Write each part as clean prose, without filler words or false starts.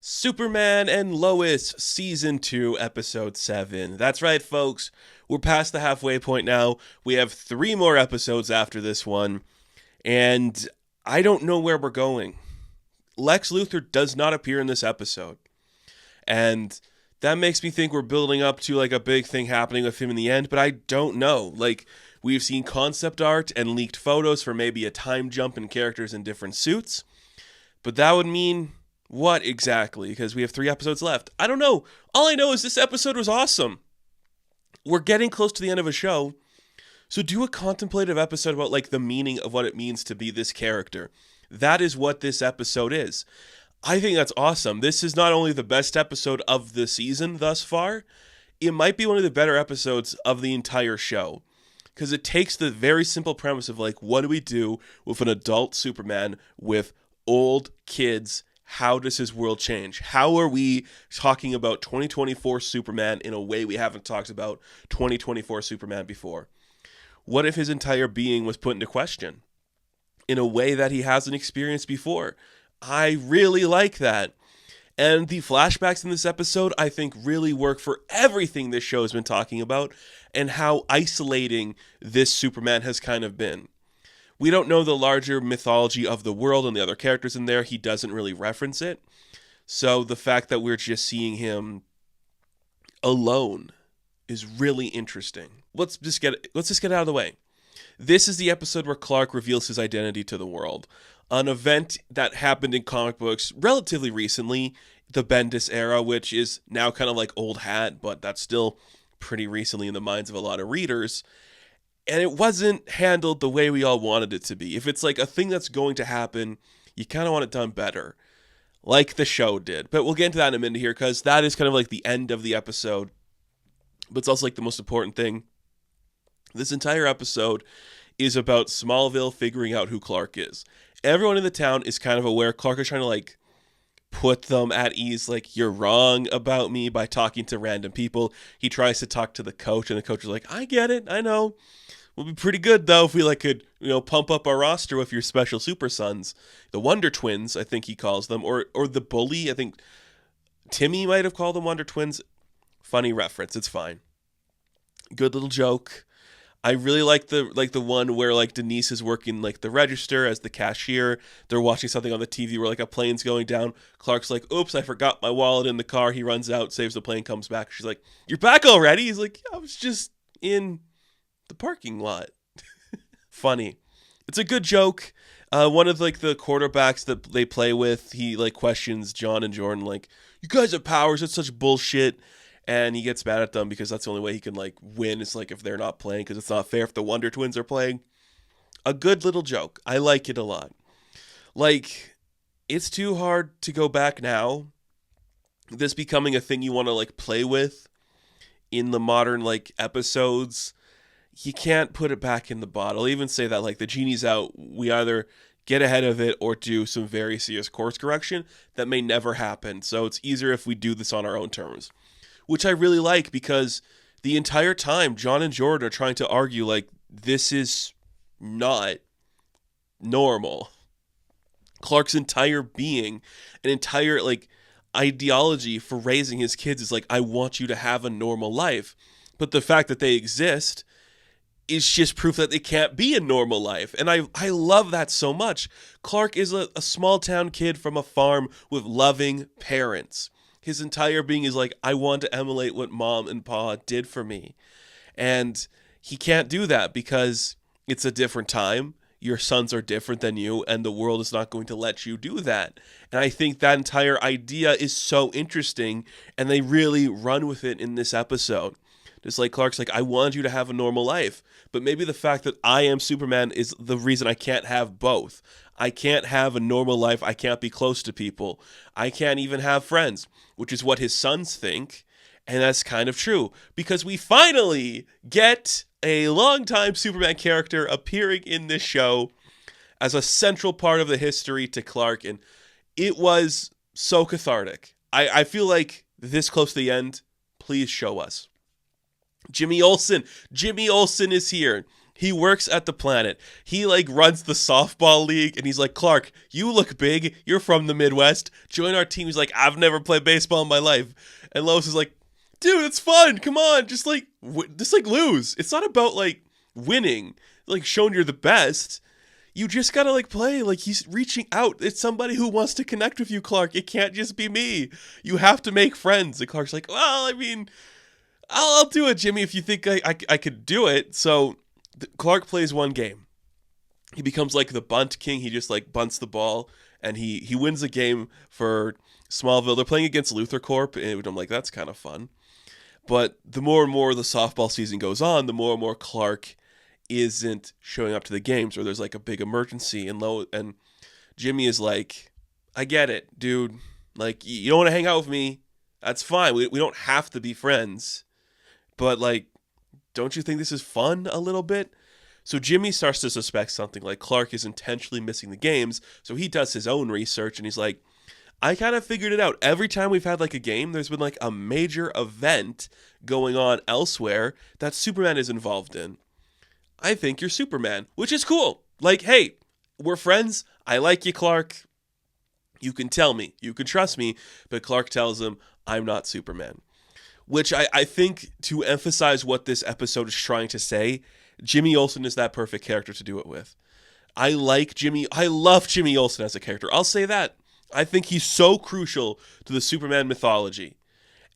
Superman and Lois, Season 2, Episode 7. That's right, folks. We're past the halfway point now. We have three more episodes after this one, and I don't know where we're going. Lex Luthor does not appear in this episode, and that makes me think we're building up to like a big thing happening with him in the end, but I don't know. Like, we've seen concept art and leaked photos for maybe a time jump in characters in different suits, but that would mean what exactly? Because we have three episodes left. I don't know. All I know is this episode was awesome. We're getting close to the end of a show. So do a contemplative episode about like the meaning of what it means to be this character. That is what this episode is. I think that's awesome. This is not only the best episode of the season thus far, it might be one of the better episodes of the entire show. Because it takes the very simple premise of like, what do we do with an adult Superman with old kids? How does his world change? How are we talking about 2024 Superman in a way we haven't talked about 2024 Superman before? What if his entire being was put into question in a way that he hasn't experienced before? I really like that. And the flashbacks in this episode, I think, really work for everything this show has been talking about and how isolating this Superman has kind of been. We don't know the larger mythology of the world and the other characters in there. He doesn't really reference it. So the fact that we're just seeing him alone is really interesting. Let's just get it out of the way. This is the episode where Clark reveals his identity to the world. An event that happened in comic books relatively recently, the Bendis era, which is now kind of like old hat, but that's still pretty recently in the minds of a lot of readers. And it wasn't handled the way we all wanted it to be. If it's like a thing that's going to happen, you kind of want it done better, like the show did. But we'll get into that in a minute here, because that is kind of like the end of the episode. But it's also like the most important thing. This entire episode is about Smallville figuring out who Clark is. Everyone in the town is kind of aware. Clark is trying to like put them at ease, like, you're wrong about me, by talking to random people. He tries to talk to the coach, and the coach is like, I get it, I know. Would be pretty good though if we like could, pump up our roster with your special super sons, the Wonder Twins, I think he calls them, or the Bully. I think Timmy might have called them Wonder Twins. Funny reference. It's fine. Good little joke. I really like the one where like Denise is working like the register as the cashier. They're watching something on the TV where like a plane's going down. Clark's like, "Oops, I forgot my wallet in the car." He runs out, saves the plane, comes back. She's like, "You're back already?" He's like, "I was just in the parking lot." Funny. It's a good joke. One of like the quarterbacks that they play with, he like questions John and Jordan like, "You guys have powers. It's such bullshit." And he gets mad at them because that's the only way he can like win. It's like if they're not playing, because it's not fair if the Wonder Twins are playing. A good little joke. I like it a lot. Like, it's too hard to go back now. This becoming a thing you want to like play with in the modern like episodes. You can't put it back in the bottle. I'll even say that like the genie's out. We either get ahead of it or do some very serious course correction that may never happen. So it's easier if we do this on our own terms, which I really like, because the entire time John and Jordan are trying to argue like this is not normal. Clark's entire being, an entire like ideology for raising his kids is like, I want you to have a normal life. But the fact that they exist is just proof that they can't be a normal life. And I love that so much. Clark is a small town kid from a farm with loving parents. His entire being is like, I want to emulate what mom and pa did for me. And he can't do that because it's a different time. Your sons are different than you, and the world is not going to let you do that. And I think that entire idea is so interesting, and they really run with it in this episode. Just like Clark's like, I want you to have a normal life. But maybe the fact that I am Superman is the reason I can't have both. I can't have a normal life. I can't be close to people. I can't even have friends, which is what his sons think. And that's kind of true, because we finally get a longtime Superman character appearing in this show as a central part of the history to Clark. And it was so cathartic. I feel like this close to the end, please show us. Jimmy Olsen. Jimmy Olsen is here. He works at the Planet. He like runs the softball league, and he's like, Clark, you look big. You're from the Midwest. Join our team. He's like, I've never played baseball in my life. And Lois is like, dude, it's fun. Come on, just like lose. It's not about like winning, like showing you're the best. You just gotta like play. Like he's reaching out. It's somebody who wants to connect with you, Clark. It can't just be me. You have to make friends. And Clark's like, well, I mean, I'll do it, Jimmy, if you think I could do it. So Clark plays one game. He becomes like the bunt king. He just like bunts the ball, and he wins a game for Smallville. They're playing against Luthor Corp, and I'm like, that's kind of fun. But the more and more the softball season goes on, the more and more Clark isn't showing up to the games, or there's like a big emergency, and Jimmy is like, I get it, dude. Like, you don't want to hang out with me. That's fine. We don't have to be friends. But like, don't you think this is fun a little bit? So Jimmy starts to suspect something, like Clark is intentionally missing the games. So he does his own research, and he's like, I kind of figured it out. Every time we've had like a game, there's been like a major event going on elsewhere that Superman is involved in. I think you're Superman, which is cool. Like, hey, we're friends. I like you, Clark. You can tell me. You can trust me. But Clark tells him, I'm not Superman. Which I think, to emphasize what this episode is trying to say, Jimmy Olsen is that perfect character to do it with. I love Jimmy Olsen as a character. I'll say that. I think he's so crucial to the Superman mythology.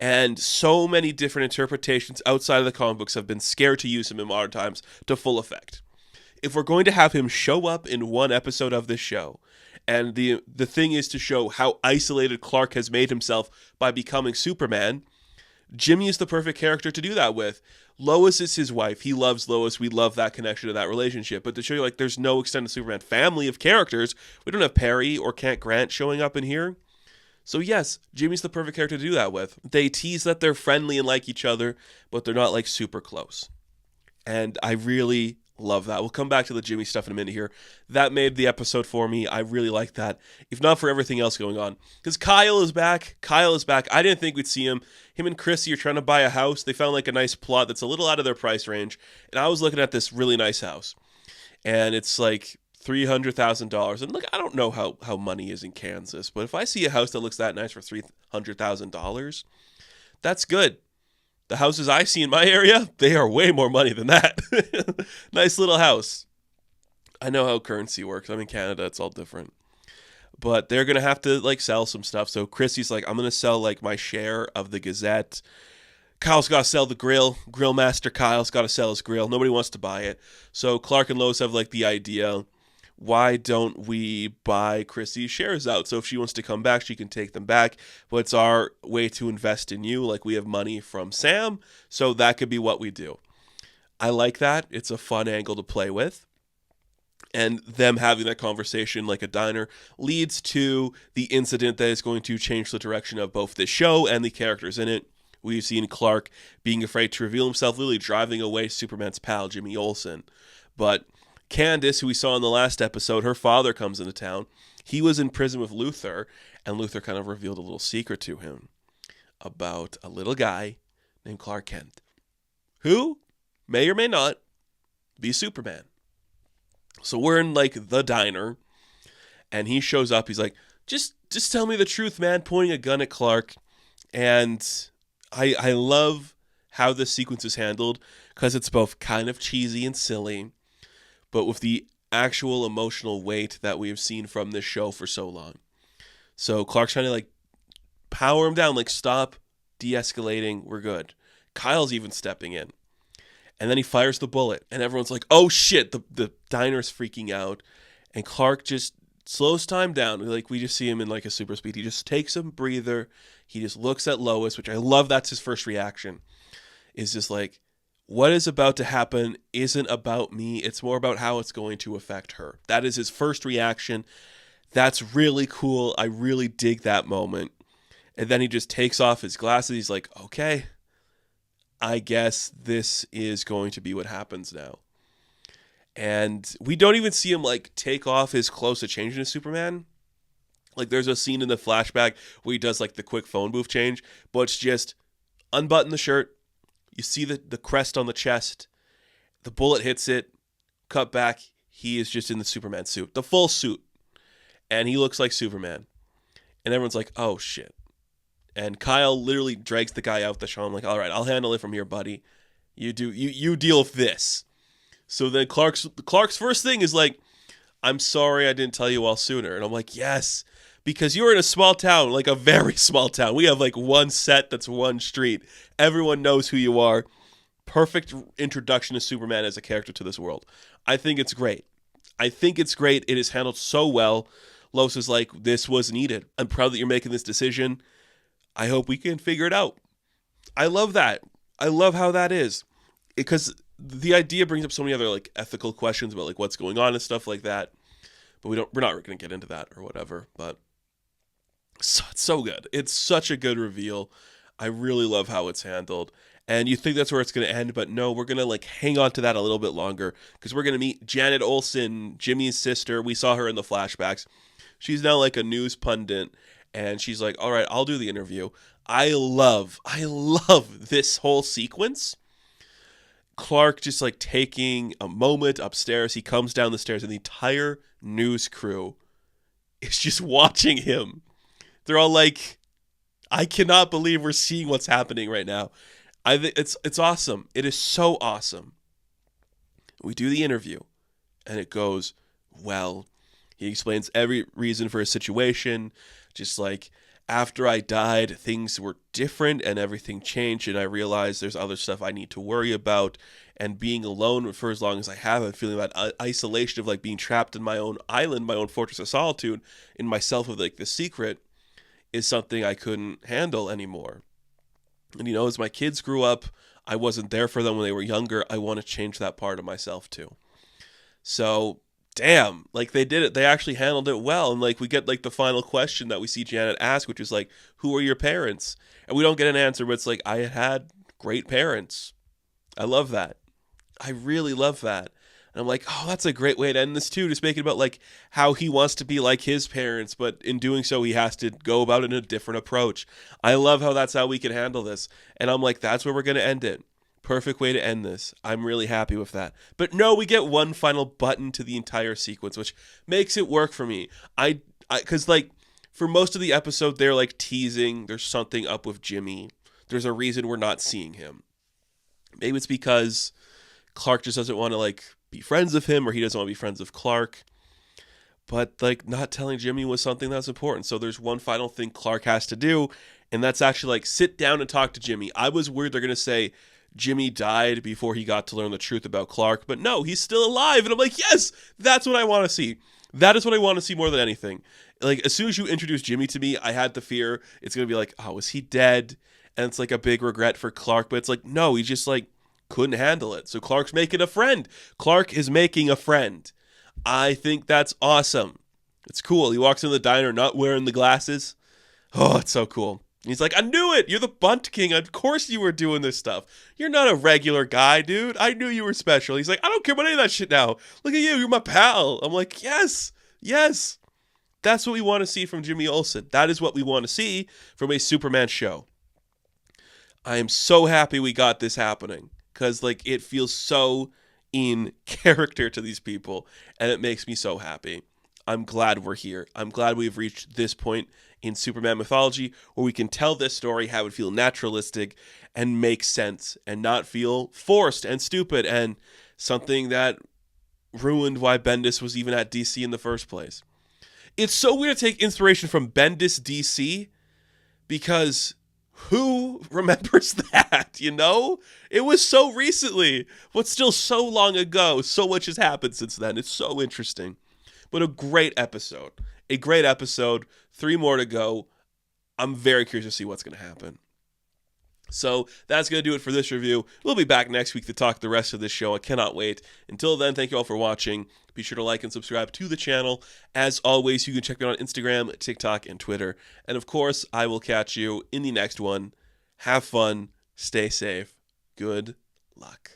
And so many different interpretations outside of the comic books have been scared to use him in modern times to full effect. If we're going to have him show up in one episode of this show, and the thing is to show how isolated Clark has made himself by becoming Superman, Jimmy is the perfect character to do that with. Lois is his wife. He loves Lois. We love that connection to that relationship. But to show you, like, there's no extended Superman family of characters. We don't have Perry or Kent Grant showing up in here. So yes, Jimmy's the perfect character to do that with. They tease that they're friendly and like each other, but they're not like super close. And I really love that. We'll come back to the Jimmy stuff in a minute here. That made the episode for me. I really like that, if not for everything else going on. Because Kyle is back. I didn't think we'd see him. Him and Chrissy are trying to buy a house. They found like a nice plot that's a little out of their price range. And I was looking at this really nice house. And it's like $300,000. And look, I don't know how money is in Kansas, but if I see a house that looks that nice for $300,000, that's good. The houses I see in my area, they are way more money than that. Nice little house. I know how currency works. I'm in Canada. It's all different. But they're going to have to like sell some stuff. So Chrissy's like, I'm going to sell like my share of the Gazette. Kyle's got to sell the grill. Grill master Kyle's got to sell his grill. Nobody wants to buy it. So Clark and Lois have like the idea, why don't we buy Chrissy's shares out? So if she wants to come back, she can take them back. But it's our way to invest in you. Like, we have money from Sam, so that could be what we do. I like that. It's a fun angle to play with. And them having that conversation like a diner leads to the incident that is going to change the direction of both the show and the characters in it. We've seen Clark being afraid to reveal himself, literally driving away Superman's pal, Jimmy Olsen. But Candace, who we saw in the last episode, her father comes into town. He was in prison with Luthor, and Luthor kind of revealed a little secret to him about a little guy named Clark Kent, who may or may not be Superman. So we're in like the diner, and he shows up. He's like, just tell me the truth, man, pointing a gun at Clark. And I love how this sequence is handled, because it's both kind of cheesy and silly, but with the actual emotional weight that we have seen from this show for so long. So Clark's trying to like power him down, like, stop de-escalating, we're good. Kyle's even stepping in. And then he fires the bullet, and everyone's like, oh shit, the diner's freaking out. And Clark just slows time down. Like, we just see him in like a super speed. He just takes a breather. He just looks at Lois, which I love. That's his first reaction. Is just like, what is about to happen isn't about me. It's more about how it's going to affect her. That is his first reaction. That's really cool. I really dig that moment. And then he just takes off his glasses. He's like, okay, I guess this is going to be what happens now. And we don't even see him like take off his clothes to change into Superman. Like, there's a scene in the flashback where he does like the quick phone booth change, but it's just unbutton the shirt. You see the crest on the chest. The bullet hits it. cut back, he is just in the Superman suit, the full suit. And he looks like Superman. And everyone's like, oh, shit. And Kyle literally drags the guy out the show. I'm like, all right, I'll handle it from here, buddy. You deal with this. So then Clark's first thing is like, I'm sorry I didn't tell you all sooner. And I'm like, yes, because you're in a small town, like a very small town. We have like one set that's one street. Everyone knows who you are. Perfect introduction to Superman as a character to this world. I think it's great. It is handled so well. Lois is like, this was needed. I'm proud that you're making this decision. I hope we can figure it out. I love that. I love how that is. Because the idea brings up so many other like ethical questions about like what's going on and stuff like that. But we're not going to get into that or whatever. But it's so good. It's such a good reveal. I really love how it's handled. And you think that's where it's going to end, but no, we're going to like hang on to that a little bit longer because we're going to meet Janet Olsen, Jimmy's sister. We saw her in the flashbacks. She's now like a news pundit, and she's like, all right, I'll do the interview. I love this whole sequence. Clark just like taking a moment upstairs. He comes down the stairs, and the entire news crew is just watching him. They're all like, I cannot believe we're seeing what's happening right now. I think it's awesome. It is so awesome. We do the interview, and it goes well. He explains every reason for his situation, just like, after I died, things were different and everything changed, and I realized there's other stuff I need to worry about, and being alone for as long as I have, I'm feeling that isolation of like being trapped in my own island, my own fortress of solitude, in myself of like the secret, is something I couldn't handle anymore. And as my kids grew up, I wasn't there for them when they were younger. I want to change that part of myself too. So, damn, like they did it. They actually handled it well. And like we get like the final question that we see Janet ask, which is like, who are your parents? And we don't get an answer, but it's like, I had great parents. I love that. I really love that. And I'm like, oh, that's a great way to end this too. Just making about like how he wants to be like his parents, but in doing so, he has to go about it in a different approach. I love how that's how we can handle this. And I'm like, that's where we're going to end it. Perfect way to end this. I'm really happy with that. But no, we get one final button to the entire sequence, which makes it work for me. Because like for most of the episode, they're like teasing there's something up with Jimmy. There's a reason we're not seeing him. Maybe it's because Clark just doesn't want to like be friends with him, or he doesn't want to be friends with Clark. But like not telling Jimmy was something that's important. So there's one final thing Clark has to do, and that's actually like sit down and talk to Jimmy. I was worried they're going to say Jimmy died before he got to learn the truth about Clark, but no, he's still alive. And I'm like, yes, that's what I want to see. That is what I want to see more than anything. Like as soon as you introduce Jimmy to me, I had the fear it's going to be like, oh, is he dead? And it's like a big regret for Clark, but it's like, no, he just like couldn't handle it. So Clark's making a friend. Clark is making a friend. I think that's awesome. It's cool. He walks in the diner not wearing the glasses. Oh, it's so cool. He's like, I knew it. You're the Bunt King. Of course you were doing this stuff. You're not a regular guy, dude. I knew you were special. He's like, I don't care about any of that shit now. Look at you. You're my pal. I'm like, yes. Yes. That's what we want to see from Jimmy Olsen. That is what we want to see from a Superman show. I am so happy we got this happening because like it feels so in character to these people, and it makes me so happy. I'm glad we're here. I'm glad we've reached this point in Superman mythology where we can tell this story, have it feel naturalistic and make sense and not feel forced and stupid and something that ruined why Bendis was even at DC in the first place. It's so weird to take inspiration from Bendis DC because who remembers that, It was so recently, but still so long ago. So much has happened since then. It's so interesting. But a great episode. 3 more to go. I'm very curious to see what's going to happen. So that's going to do it for this review. We'll be back next week to talk the rest of this show. I cannot wait. Until then, thank you all for watching. Be sure to like and subscribe to the channel. As always, you can check me out on Instagram, TikTok, and Twitter. And of course, I will catch you in the next one. Have fun. Stay safe. Good luck.